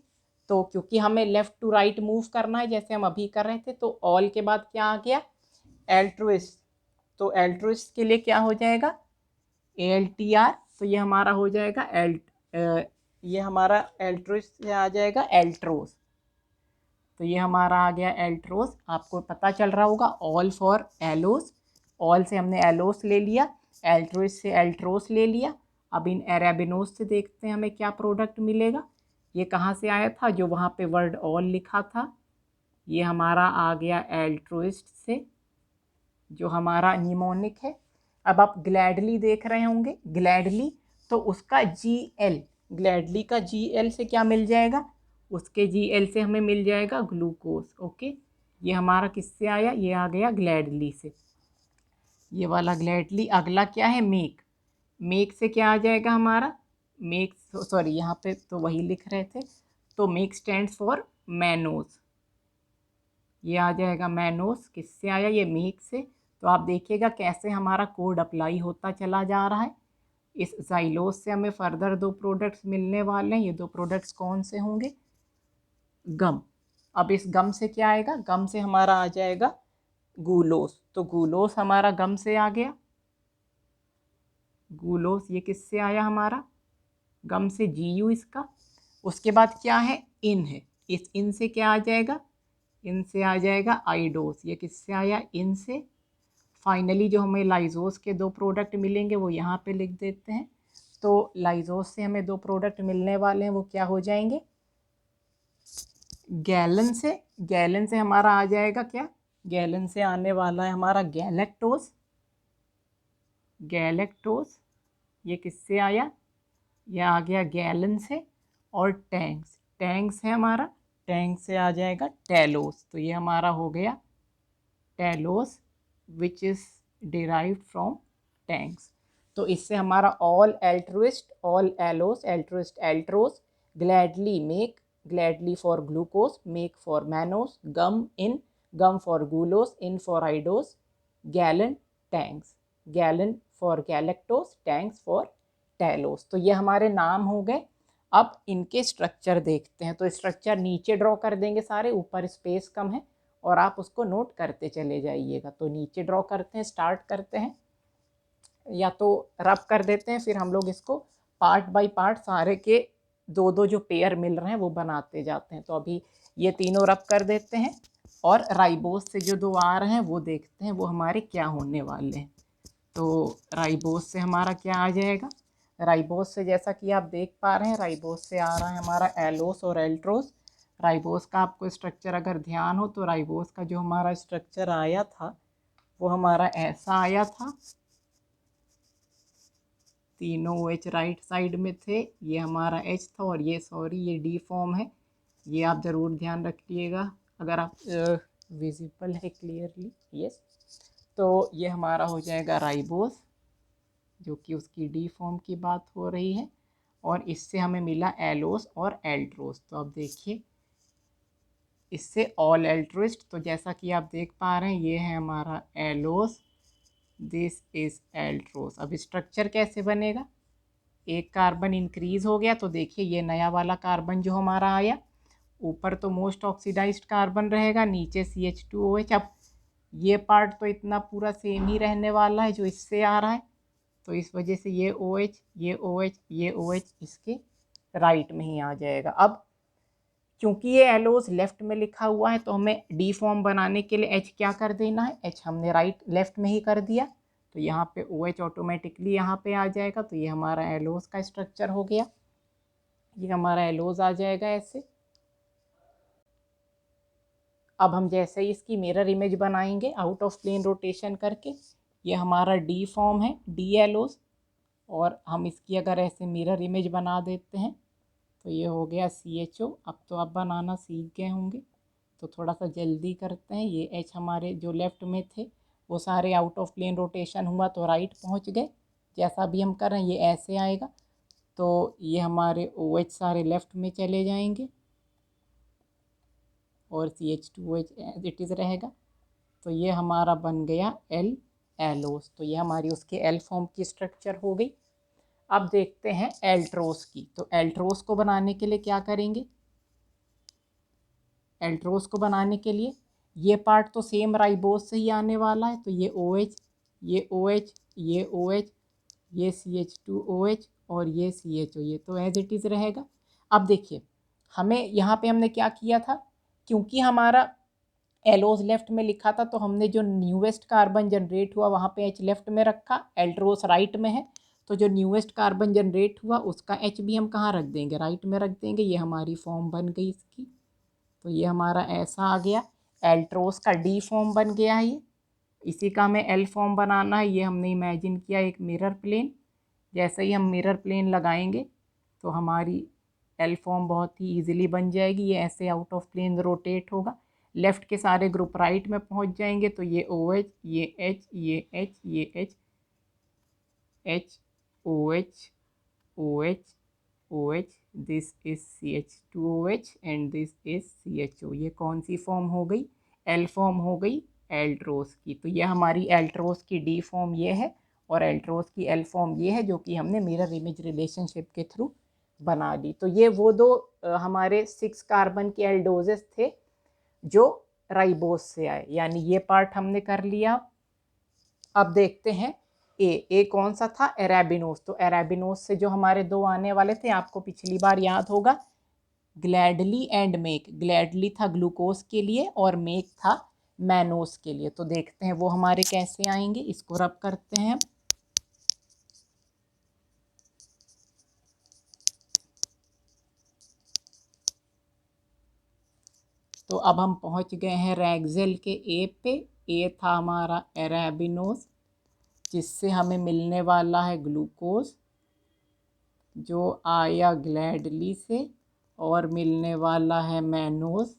तो क्योंकि हमें लेफ्ट टू राइट मूव करना है जैसे हम अभी कर रहे थे, तो ऑल के बाद क्या आ गया, एल्ट्रुइस्ट। तो एल्ट्रुइस्ट के लिए क्या हो जाएगा, ALTR। तो ये हमारा हो जाएगा ये हमारा एल्ट्रुइस्ट से आ जाएगा एल्ट्रोस। तो ये हमारा आ गया एल्ट्रोस। आपको पता चल रहा होगा ऑल फॉर एलोस, ऑल से हमने एलोस ले लिया, एल्ट्रोस से एल्ट्रोस ले लिया। अब इन एराबिनोस से देखते हैं हमें क्या प्रोडक्ट मिलेगा। ये कहाँ से आया था, जो वहाँ पे वर्ड ऑल लिखा था, ये हमारा आ गया एल्ट्रोइस्ट से, जो हमारा निमोनिक है। अब आप ग्लैडली देख रहे होंगे, ग्लैडली, तो उसका GL, ग्लैडली का GL से क्या मिल जाएगा, उसके GL से हमें मिल जाएगा ग्लूकोज। ओके, ये हमारा किससे आया, ये आ गया ग्लैडली से, ये वाला ग्लैडली। अगला क्या है, मेक, मेक से क्या आ जाएगा हमारा, मेक, सॉरी यहाँ पे तो वही लिख रहे थे, तो मेक स्टैंड्स फॉर मैनोज, ये आ जाएगा मैनोज, किससे आया, ये मेक से। तो आप देखिएगा कैसे हमारा कोड अप्लाई होता चला जा रहा है। इस जाइलोज से हमें फर्दर 2 प्रोडक्ट्स मिलने वाले हैं। ये 2 प्रोडक्ट्स कौन से होंगे, गम। अब इस गम से क्या आएगा, गम से हमारा आ जाएगा गुलोस, तो गुलोस हमारा गम से आ गया, गुलोस ये किससे आया हमारा, गम से, GU इसका। उसके बाद क्या है, इन है, इस इन से क्या आ जाएगा, इन से आ जाएगा आइडोस, ये किससे आया, इन से। फाइनली जो हमें लाइजोस के 2 प्रोडक्ट मिलेंगे वो यहाँ पे लिख देते हैं। तो लाइजोस से हमें 2 प्रोडक्ट मिलने वाले हैं, वो क्या हो जाएंगे, गैलन से, गैलन से हमारा आ जाएगा क्या, गैलन से आने वाला है हमारा गैलेक्टोज, गैलेक्टोज ये किससे आया, ये आ गया गैलन से। और टैंक्स, टैंक्स है हमारा, टैंक से आ जाएगा टेलोस, तो ये हमारा हो गया talose which is derived from tanks. तो इससे हमारा all altruist, all allose, altruist altrose, gladly make, gladly for glucose, make for mannose, gum in, gum for gulose, in for idose, gallon tanks, gallon for galactose, tanks for talose. तो ये हमारे नाम हो गए। अब इनके स्ट्रक्चर देखते हैं। तो स्ट्रक्चर नीचे ड्रॉ कर देंगे सारे, ऊपर स्पेस कम है और आप उसको नोट करते चले जाइएगा। तो नीचे ड्रॉ करते हैं, स्टार्ट करते हैं, या तो रब कर देते हैं, फिर हम लोग इसको पार्ट बाय पार्ट सारे के 2-2 जो पेयर मिल रहे हैं वो बनाते जाते हैं। तो अभी ये तीनों रब कर देते हैं और राइबोस से जो 2 आ रहे हैं वो देखते हैं वो हमारे क्या होने वाले हैं। तो राइबोस से हमारा क्या आ जाएगा, राइबोस से जैसा कि आप देख पा रहे हैं, राइबोस से आ रहा है हमारा एलोस और एल्ट्रोस। राइबोस का आपको स्ट्रक्चर अगर ध्यान हो तो राइबोस का जो हमारा स्ट्रक्चर आया था वो हमारा ऐसा आया था, तीनों OH राइट साइड में थे, ये हमारा H था और ये सॉरी ये D फॉर्म है, ये आप ज़रूर ध्यान रखिएगा अगर आप विजिबल है क्लियरली, यस। तो ये हमारा हो जाएगा राइबोस, जो कि उसकी D फॉर्म की बात हो रही है, और इससे हमें मिला एलोस और एल्ट्रोस। तो अब देखिए इससे ऑल एल्ट्रोइस्ट, तो जैसा कि आप देख पा रहे हैं ये है हमारा एलोस, दिस इज एल्ट्रोस। अब स्ट्रक्चर कैसे बनेगा, एक कार्बन इंक्रीज हो गया, तो देखिए ये नया वाला कार्बन जो हमारा आया, ऊपर तो मोस्ट ऑक्सीडाइज्ड कार्बन रहेगा, नीचे CH2OH। अब ये पार्ट तो इतना पूरा सेम ही रहने वाला है जो इससे आ रहा है, तो इस वजह से ये OH, ये OH, ये OH इसके राइट में ही आ जाएगा। अब क्योंकि ये एलोस लेफ्ट में लिखा हुआ है तो हमें D फॉर्म बनाने के लिए H क्या कर देना है, H हमने राइट लेफ्ट में ही कर दिया, तो यहाँ पे OH ऑटोमेटिकली यहाँ पे आ जाएगा। तो ये हमारा एलोस का स्ट्रक्चर हो गया, ये हमारा एलोस आ जाएगा ऐसे। अब हम जैसे ही इसकी मिरर इमेज बनाएंगे आउट ऑफ प्लेन रोटेशन करके, ये हमारा D फॉर्म है, D एलोस, और हम इसकी अगर ऐसे मिरर इमेज बना देते हैं तो ये हो गया CHO। अब तो आप बनाना सीख गए होंगे, तो थोड़ा सा जल्दी करते हैं। ये H हमारे जो लेफ़्ट में थे वो सारे आउट ऑफ प्लेन रोटेशन हुआ तो राइट पहुंच गए, जैसा भी हम कर रहे हैं ये ऐसे आएगा। तो ये हमारे OH सारे लेफ़्ट में चले जाएंगे और CH2OH एज इट इज़ रहेगा। तो ये हमारा बन गया एलोस। तो ये हमारी उसके एल फॉर्म की स्ट्रक्चर हो गई। अब देखते हैं एल्ट्रोस की। तो एल्ट्रोस को बनाने के लिए क्या करेंगे, एल्ट्रोस को बनाने के लिए ये पार्ट तो सेम राइबोस से ही आने वाला है, तो ये OH, ये OH, ये OH, ये CH2OH और ये CHO, ये तो एज इट इज़ रहेगा। अब देखिए हमें यहाँ पे हमने क्या किया था, क्योंकि हमारा एलोस लेफ्ट में लिखा था तो हमने जो न्यूएस्ट कार्बन जनरेट हुआ वहाँ पे H लेफ्ट में रखा, एल्ट्रोस राइट में है, तो जो न्यूएस्ट कार्बन जनरेट हुआ उसका H भी हम कहाँ रख देंगे, राइट में रख देंगे। ये हमारी फॉर्म बन गई इसकी, तो ये हमारा ऐसा आ गया। एल्ट्रोस का डी फॉर्म बन गया है ये, इसी का हमें एल फॉर्म बनाना है। ये हमने इमेजिन किया एक मिरर प्लेन, जैसे ही हम मिरर प्लेन लगाएंगे तो हमारी एल फॉर्म बहुत ही ईजिली बन जाएगी। ये ऐसे आउट ऑफ प्लेन रोटेट होगा, लेफ्ट के सारे ग्रुप राइट में पहुंच जाएंगे, तो ये ओ एच, ये एच, ये एच, ये H, H O H, O H, O H, this is CH2OH and this is CHO। ये कौन सी फॉर्म हो गई? एल फॉर्म हो गई एल्ट्रोस की। तो ये हमारी एल्ट्रोस की डी फॉर्म ये है और एल्ट्रोस की एल फॉर्म ये है, जो कि हमने मिरर इमेज रिलेशनशिप के थ्रू बना ली। तो ये वो दो हमारे 6 कार्बन के एल्डोजेस थे जो राइबोस से आए, यानी ये पार्ट हमने कर लिया। अब देखते हैं ए कौन सा था? एराबिनोस। तो एराबिनोस से जो हमारे दो आने वाले थे, आपको पिछली बार याद होगा, ग्लैडली एंड मेक। ग्लैडली था ग्लूकोज के लिए और मेक था मैनोस के लिए। तो देखते हैं वो हमारे कैसे आएंगे, इसको रब करते हैं। तो अब हम पहुंच गए हैं रैगजेल के ए पे। ए था हमारा एराबिनोस, जिससे हमें मिलने वाला है ग्लूकोज, जो आया ग्लैडली से, और मिलने वाला है मैनोस,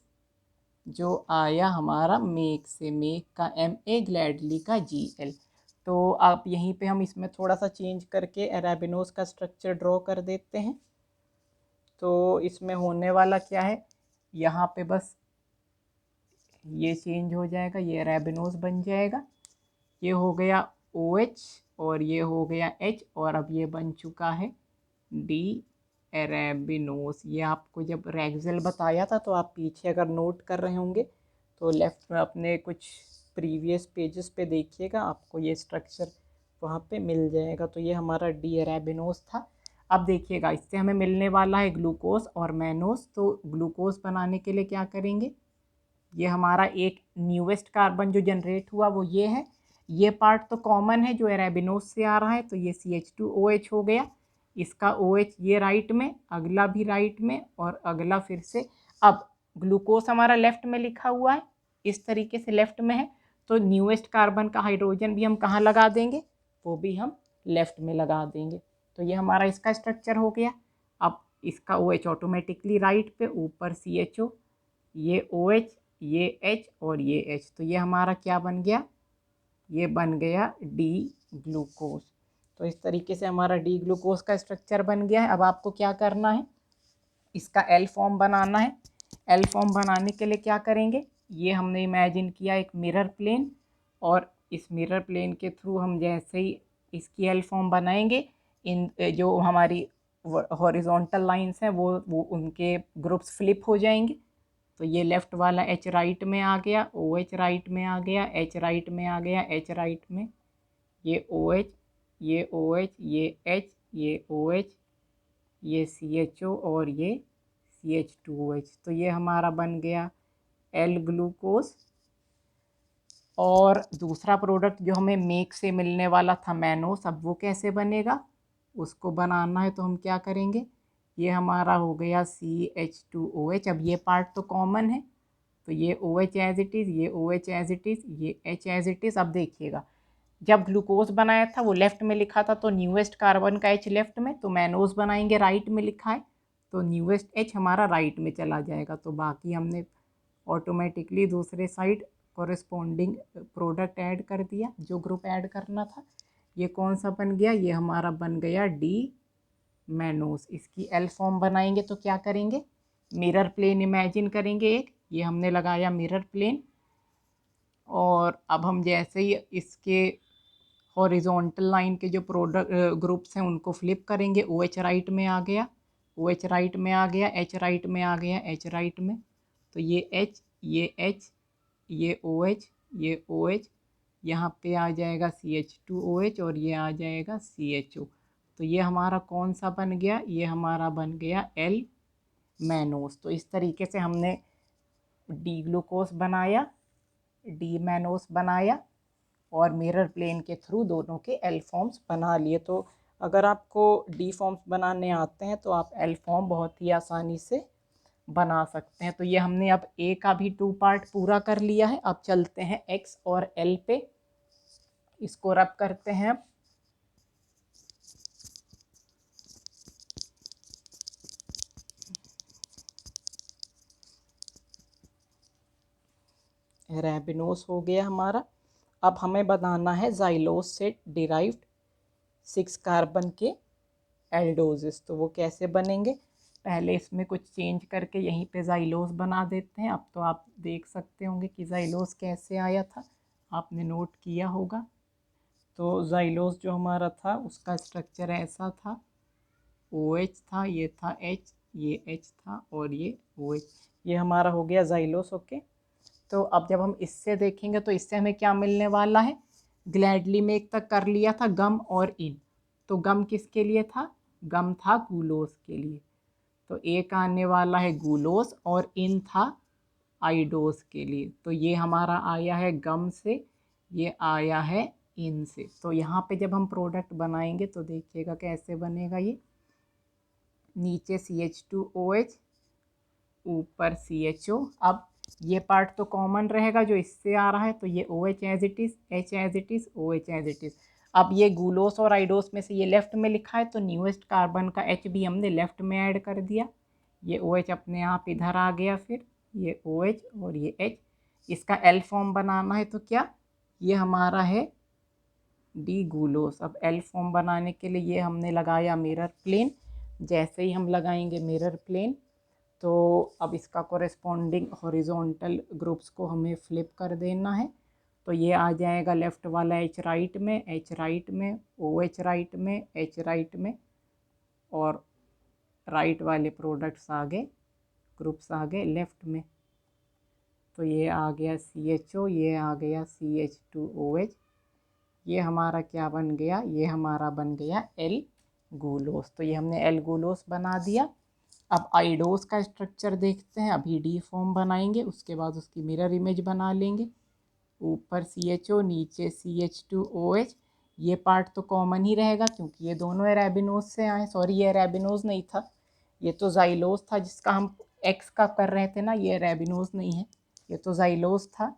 जो आया हमारा मेक से। मेक का MA, ग्लैडली का GL। तो आप यहीं पे हम इसमें थोड़ा सा चेंज करके एराबिनोस का स्ट्रक्चर ड्रॉ कर देते हैं। तो इसमें होने वाला क्या है, यहाँ पे बस ये चेंज हो जाएगा, ये एराबिनोस बन जाएगा। ये हो गया OH और ये हो गया H, और अब ये बन चुका है डी एराबिनोस। ये आपको जब रैगजेल बताया था, तो आप पीछे अगर नोट कर रहे होंगे तो लेफ्ट में अपने कुछ प्रीवियस पेजेस पे देखिएगा, आपको ये स्ट्रक्चर वहाँ पे मिल जाएगा। तो ये हमारा डी एराबिनोस था। अब देखिएगा, इससे हमें मिलने वाला है ग्लूकोज और मैनोस। तो ग्लूकोज बनाने के लिए क्या करेंगे, ये हमारा एक न्यूएस्ट कार्बन जो जनरेट हुआ वो ये है। ये पार्ट तो कॉमन है जो एराबिनोस से आ रहा है, तो ये CH2OH हो गया। इसका OH ये राइट में, अगला भी राइट में, और अगला फिर से। अब ग्लूकोज हमारा लेफ्ट में लिखा हुआ है, इस तरीके से लेफ्ट में है, तो न्यूएस्ट कार्बन का हाइड्रोजन भी हम कहाँ लगा देंगे, वो भी हम लेफ्ट में लगा देंगे। तो ये हमारा इसका स्ट्रक्चर हो गया। अब इसका OH ऑटोमेटिकली राइट पे, ऊपर CHO, ये OH, ये H और ये H। तो ये हमारा क्या बन गया, ये बन गया डी ग्लूकोज। तो इस तरीके से हमारा डी ग्लूकोज का स्ट्रक्चर बन गया है। अब आपको क्या करना है, इसका एल फॉर्म बनाना है। एल फॉर्म बनाने के लिए क्या करेंगे, ये हमने इमेजिन किया एक मिरर प्लेन, और इस मिरर प्लेन के थ्रू हम जैसे ही इसकी एल फॉर्म बनाएंगे, इन जो हमारी हॉरिजॉन्टल लाइंस हैं वो उनके ग्रुप्स फ्लिप हो जाएंगे। तो ये लेफ्ट वाला H राइट में आ गया, OH राइट में आ गया, H राइट में आ गया, H राइट में, ये OH, ये OH, ये H, ये OH, ये CHO और ये CH2OH। तो ये हमारा बन गया L ग्लूकोज। और दूसरा प्रोडक्ट जो हमें मेक से मिलने वाला था मैनोस, अब वो कैसे बनेगा, उसको बनाना है। तो हम क्या करेंगे, ये हमारा हो गया CH2OH। अब ये पार्ट तो कॉमन है, तो ये OH एज इट इज़, ये OH एज इट इज़, ये H एज इट इज़। अब देखिएगा, जब ग्लूकोज बनाया था वो लेफ्ट में लिखा था, तो न्यूएस्ट कार्बन का H लेफ्ट में, तो मैनोस बनाएंगे राइट में लिखा है, तो न्यूएस्ट H हमारा राइट में चला जाएगा। तो बाकी हमने ऑटोमेटिकली दूसरे साइड कॉरेस्पॉन्डिंग प्रोडक्ट ऐड कर दिया, जो ग्रुप ऐड करना था। ये कौन सा बन गया, ये हमारा बन गया डी मैनोस। इसकी एल फॉर्म बनाएंगे तो क्या करेंगे, मिरर प्लेन इमेजिन करेंगे एक, ये हमने लगाया मिरर प्लेन, और अब हम जैसे ही इसके हॉरिजॉन्टल लाइन के जो प्रोडक्ट ग्रुप्स हैं उनको फ्लिप करेंगे, OH राइट में आ गया, OH राइट में आ गया, H राइट में आ गया, H राइट में, तो ये H, ये H, ये OH, ये OH, यहाँ पे आ जाएगा CH2OH और ये आ जाएगा CHO। तो ये हमारा कौन सा बन गया, ये हमारा बन गया L मैनोस। तो इस तरीके से हमने डी ग्लूकोज बनाया, डी मैनोस बनाया, और मिरर प्लेन के थ्रू दोनों के एल फॉर्म्स बना लिए। तो अगर आपको डी फॉर्म्स बनाने आते हैं तो आप एल फॉर्म बहुत ही आसानी से बना सकते हैं। तो ये हमने अब ए का भी 2 पार्ट पूरा कर लिया है। अब चलते हैं एक्स और एल पे, इसको रब करते हैं। रेबिनोस हो गया हमारा। अब हमें बनाना है जाइलोस से डिराइव्ड 6 कार्बन के एल्डोजेस। तो वो कैसे बनेंगे, पहले इसमें कुछ चेंज करके यहीं पे जाइलोस बना देते हैं। अब तो आप देख सकते होंगे कि जाइलोस कैसे आया था, आपने नोट किया होगा। तो जाइलोस जो हमारा था उसका स्ट्रक्चर ऐसा था, OH था, ये था H, ये H था और ये OH। ये हमारा हो गया जाइलोस। ओके, तो अब जब हम इससे देखेंगे तो इससे हमें क्या मिलने वाला है। ग्लैडली में एक तक कर लिया था गम और इन, तो गम किसके लिए था, गम था ग्लूकोज के लिए। तो एक आने वाला है ग्लूकोज और इन था आइडोज के लिए। तो ये हमारा आया है गम से, ये आया है इन से। तो यहाँ पे जब हम प्रोडक्ट बनाएंगे तो देखिएगा कैसे बनेगा। ये नीचे CH2OH, ऊपर CHO। अब ये पार्ट तो कॉमन रहेगा जो इससे आ रहा है, तो ये OH as it is, H as it is, OH as it is. अब ये ग्लूकोज और आइडोस में से ये लेफ्ट में लिखा है, तो न्यूएस्ट कार्बन का H भी हमने लेफ्ट में ऐड कर दिया। ये OH अपने आप इधर आ गया, फिर ये OH और ये H। इसका L फॉर्म बनाना है, तो क्या, ये हमारा है डी ग्लूकोज। अब L फॉर्म बनाने के लिए ये हमने लगाया मिरर प्लेन। जैसे ही हम लगाएंगे मिरर प्लेन, तो अब इसका कोरेस्पॉन्डिंग हॉरिजॉन्टल ग्रुप्स को हमें फ्लिप कर देना है। तो ये आ जाएगा लेफ्ट वाला H राइट में, H राइट में, OH राइट में, H राइट में, और राइट वाले प्रोडक्ट्स आ गए, ग्रुप्स आ गए लेफ्ट में। तो ये आ गया CHO, ये आ गया CH2OH। ये हमारा क्या बन गया, ये हमारा बन गया L ग्लूकोज। तो ये हमने L ग्लूकोज बना दिया। अब आइडोस का स्ट्रक्चर देखते हैं। अभी डी फॉर्म बनाएंगे, उसके बाद उसकी मिरर इमेज बना लेंगे। ऊपर CHO, नीचे CH2OH। ये पार्ट तो कॉमन ही रहेगा क्योंकि ये दोनों एराबिनोज से आए। सॉरी, ये एराबिनोज नहीं था, ये तो जाइलोस था जिसका हम एक्स का कर रहे थे ना। ये एराबिनोज नहीं है, ये तो जाइलोस था।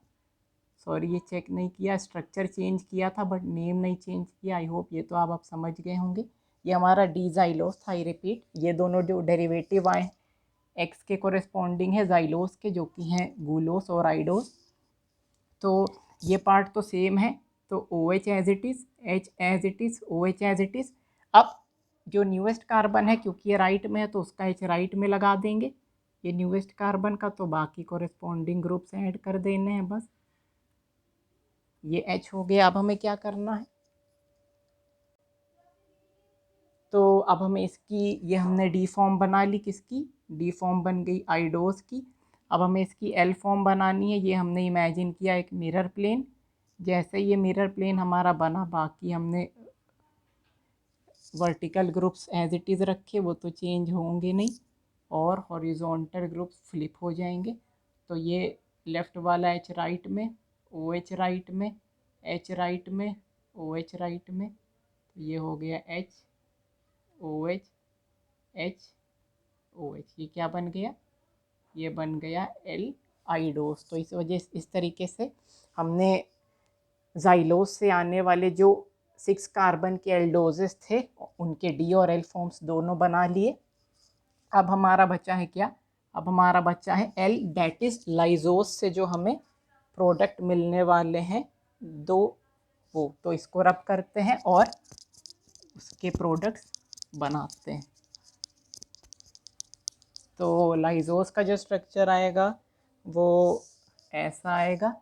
सॉरी, ये चेक नहीं किया, स्ट्रक्चर चेंज किया था बट नेम नहीं चेंज किया। आई होप ये तो आप समझ गए होंगे। ये हमारा डीजाइलोस था। आई रिपीट, ये दोनों जो डेरिवेटिव आए एक्स के कोरेस्पॉन्डिंग है जाइलोस के, जो कि हैं ग्लूकोज और आइडोस। तो ये पार्ट तो सेम है, तो OH as it is, H as it is, OH as it is. अब जो न्यूएस्ट कार्बन है, क्योंकि ये राइट में है तो उसका H राइट में लगा देंगे, ये न्यूएस्ट कार्बन का। तो बाकी कोरेस्पॉन्डिंग ग्रुप्स ऐड कर देने हैं बस। ये H हो गया। अब हमें क्या करना है, तो अब हमें इसकी, ये हमने डी फॉर्म बना ली, किसकी, डी फॉर्म बन गई आइडोस की। अब हमें इसकी L फॉर्म बनानी है। ये हमने इमेजिन किया एक मिरर प्लेन। जैसे ये मिरर प्लेन हमारा बना, बाकी हमने vertical groups as it is रखे, वो तो चेंज होंगे नहीं, और हॉरिजॉन्टल ग्रुप्स फ्लिप हो जाएंगे। तो ये लेफ्ट वाला H राइट में, OH राइट में, H राइट में, OH राइट में। तो ये हो गया H, OH, H, OH। ये क्या बन गया, ये बन गया L आइडोस। तो इस वजह से इस तरीके से हमने जाइलोस से आने वाले जो 6 कार्बन के एल्डोजेस थे उनके D और L फॉर्म्स दोनों बना लिए। अब हमारा बचा है क्या, अब हमारा बचा है L, डेट इज लाइजोस से जो हमें प्रोडक्ट मिलने वाले हैं दो, वो। तो इसको रब करते हैं और उसके प्रोडक्ट्स बनाते हैं। तो लाइजोस का जो स्ट्रक्चर आएगा वो ऐसा आएगा,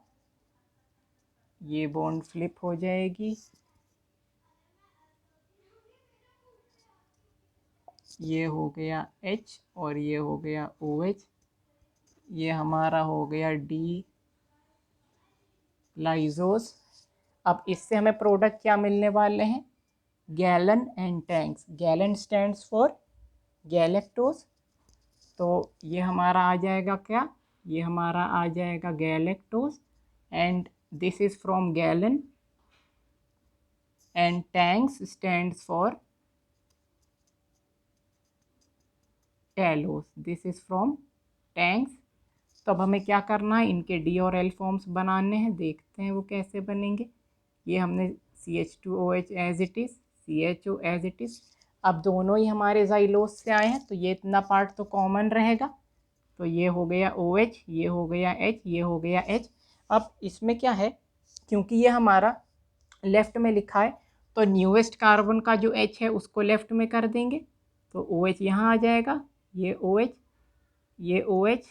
ये बॉन्ड फ्लिप हो जाएगी, ये हो गया H और ये हो गया OH। ये हमारा हो गया डी लाइजोस। अब इससे हमें प्रोडक्ट क्या मिलने वाले हैं, gallon and tanks. Gallon stands for galactose. तो ये हमारा आ जाएगा क्या, ये हमारा आ जाएगा galactose, and this is from gallon, and tanks stands for Talos, this is from tanks. तो अब हमें क्या करना है, इनके डी और एल फॉर्म्स बनाने हैं, देखते हैं वो कैसे बनेंगे। ये हमने CH2OH as it is, CHO as it is. अब दोनों ही हमारे ज़ाइलोस से आए हैं तो ये इतना पार्ट तो कॉमन रहेगा, तो ये हो गया OH, ये हो गया H, ये हो गया H। अब इसमें क्या है, क्योंकि ये हमारा लेफ़्ट में लिखा है तो न्यूएस्ट कार्बन का जो H है उसको लेफ़्ट में कर देंगे, तो OH यहाँ आ जाएगा, ये OH, ये OH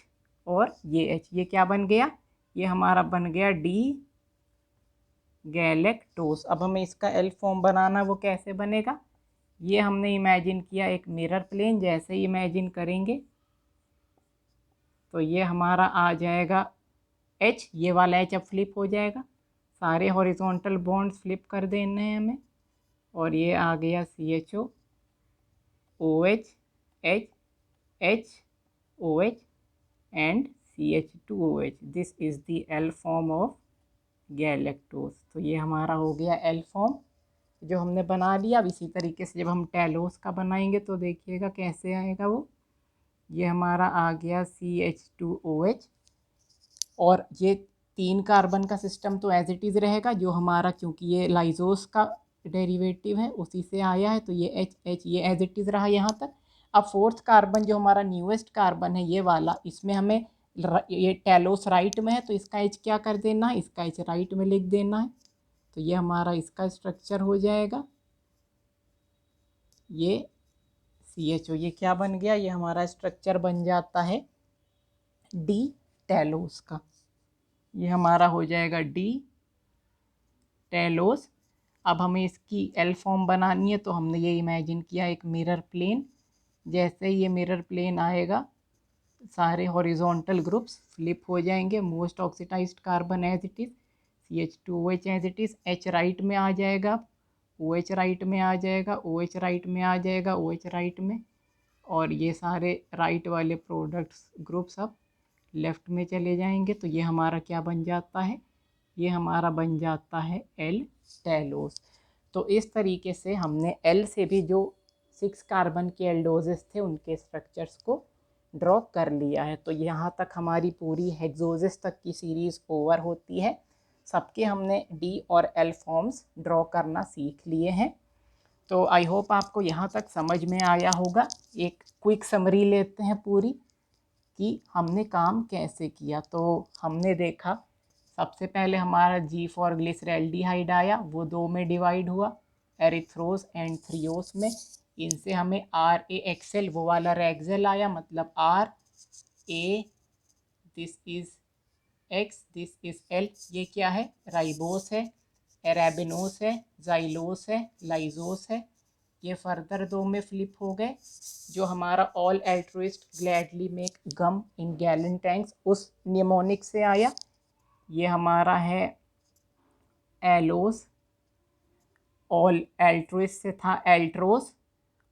और ये H। ये क्या बन गया, ये हमारा बन गया डी गैलेक्टोस। अब हमें इसका एल फॉर्म बनाना, वो कैसे बनेगा, ये हमने इमेजिन किया एक मिरर प्लेन, जैसे ही इमेजिन करेंगे तो ये हमारा आ जाएगा H, ये वाला H अब फ्लिप हो जाएगा, सारे हॉरिजॉन्टल बॉन्ड्स फ्लिप कर देने हैं हमें, और ये आ गया CHO OH H H OH and CH2OH। This is the L form of galactose. तो ये हमारा हो गया एल फॉर्म जो हमने बना लिया। अब इसी तरीके से जब हम टेलोस का बनाएंगे तो देखिएगा कैसे आएगा वो। ये हमारा आ गया CH2OH, और ये 3 कार्बन का सिस्टम तो एज इट इज़ रहेगा, जो हमारा क्योंकि ये लाइजोस का डेरिवेटिव है उसी से आया है, तो ये H ये एज इट इज़ रहा यहाँ तक। अब 4th कार्बन जो हमारा न्यूएस्ट कार्बन है ये वाला, इसमें हमें ये टेलोस राइट में है तो इसका H क्या कर देना है, इसका H राइट में लिख देना है, तो ये हमारा इसका स्ट्रक्चर हो जाएगा। ये CHO, ये क्या बन गया, ये हमारा स्ट्रक्चर बन जाता है डी टेलोस का। ये हमारा हो जाएगा डी टेलोस। अब हमें इसकी एल फॉर्म बनानी है तो हमने ये इमेजिन किया एक मिरर प्लेन, जैसे ये मिरर प्लेन आएगा सारे हॉरिजॉन्टल ग्रुप्स फ्लिप हो जाएंगे, most oxidised carbon as it is, CH2OH as it is, H right में आ जाएगा, OH राइट में आ जाएगा, OH राइट में आ जाएगा, OH राइट में, और ये सारे राइट वाले प्रोडक्ट्स ग्रुप्स अब लेफ़्ट में चले जाएंगे। तो ये हमारा क्या बन जाता है, ये हमारा बन जाता है एल टेलोस। तो इस तरीके से हमने एल से भी जो 6 कार्बन के एल्डोजेस थे उनके स्ट्रक्चर्स को ड्रॉ कर लिया है। तो यहाँ तक हमारी पूरी हेक्सोजेस तक की सीरीज़ ओवर होती है। सबके हमने डी और एल फॉर्म्स ड्रॉ करना सीख लिए हैं। तो आई होप आपको यहाँ तक समझ में आया होगा। एक क्विक समरी लेते हैं पूरी कि हमने काम कैसे किया। तो हमने देखा सबसे पहले हमारा G फॉर ग्लिसरैल्डिहाइड आया, वो 2 में डिवाइड हुआ, एरिथ्रोस एंड थ्रियोस में। इनसे हमें RAXL वो वाला रेक्सेल आया, मतलब RA, this is X, this is L। ये क्या है, राइबोस है, एराबिनोस है, जाइलोस है, लाइजोस है। ये फर्दर 2 में फ्लिप हो गए। जो हमारा ऑल एल्ट्रुइस्ट ग्लैडली मेक गम इन गैलन टैंक्स, उस निमोनिक से आया। ये हमारा है एलोस, ऑल एल्ट्रुइस्ट से था एल्ट्रोस,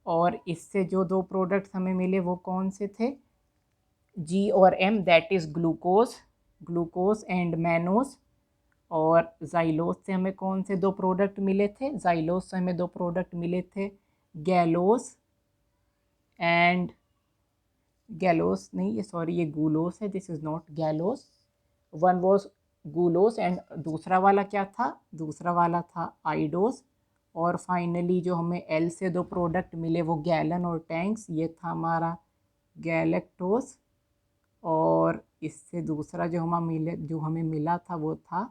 और इससे जो 2 प्रोडक्ट्स हमें मिले वो कौन से थे, G और M, that is glucose and mannose. और जाइलोस से हमें कौन से 2 प्रोडक्ट मिले थे, जाइलोस से हमें 2 प्रोडक्ट मिले थे, गैलोस एंड गैलोस नहीं, ये सॉरी ये गूलोस है, this is not galose. One was gulose and दूसरा वाला क्या था, दूसरा वाला था आइडोस। और फाइनली जो हमें एल से 2 प्रोडक्ट मिले वो गैलन और टैंक्स, ये था हमारा गैलेक्टोस। और इससे दूसरा जो हमें मिला था वो था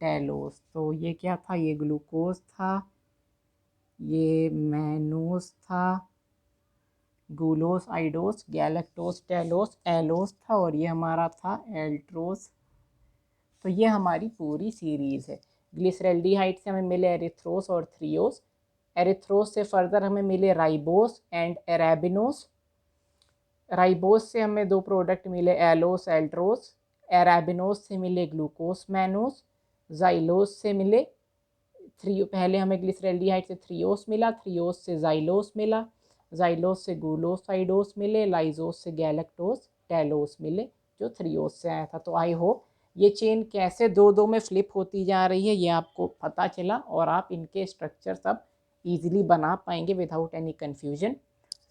टेलोस। तो ये क्या था, ये ग्लूकोज था, ये मैनोस था, गूलोस, आइडोस, गैलेक्टोस, टेलोस, एलोस था, और ये हमारा था एल्ट्रोस। तो ये हमारी पूरी सीरीज़ है। ग्लिसरैल्डिहाइड से हमें मिले एरिथ्रोस और थ्रियोस, एरिथ्रोस से फर्दर हमें मिले राइबोस एंड एराबिनोस, राइबोस से हमें 2 प्रोडक्ट मिले एलोस, एल्ट्रोस, एराबिनोस से मिले ग्लूकोस, मैनोस, जाइलोस से मिले पहले हमें ग्लिसरैल्डिहाइड से थ्रियोस मिला, थ्रियोस से जाइलोस मिला, जाइलोस से गूलोस, आइडोस मिले, लाइजोस से गैलेक्टोस, टेलोस मिले जो थ्रियोस से आया था। तो आई होप ये चेन कैसे 2-2 में फ्लिप होती जा रही है ये आपको पता चला, और आप इनके स्ट्रक्चर सब ईजिली बना पाएंगे विदाउट एनी कन्फ्यूजन।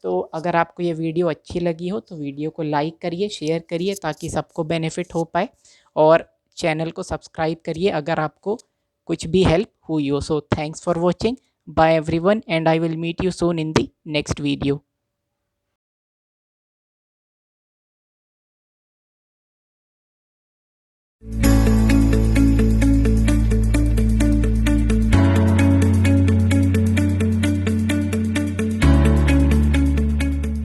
तो अगर आपको ये वीडियो अच्छी लगी हो तो वीडियो को लाइक करिए, शेयर करिए ताकि सबको बेनिफिट हो पाए, और चैनल को सब्सक्राइब करिए अगर आपको कुछ भी हेल्प हुई हो। So thanks for watching, bye everyone, and I will meet you soon in the next video.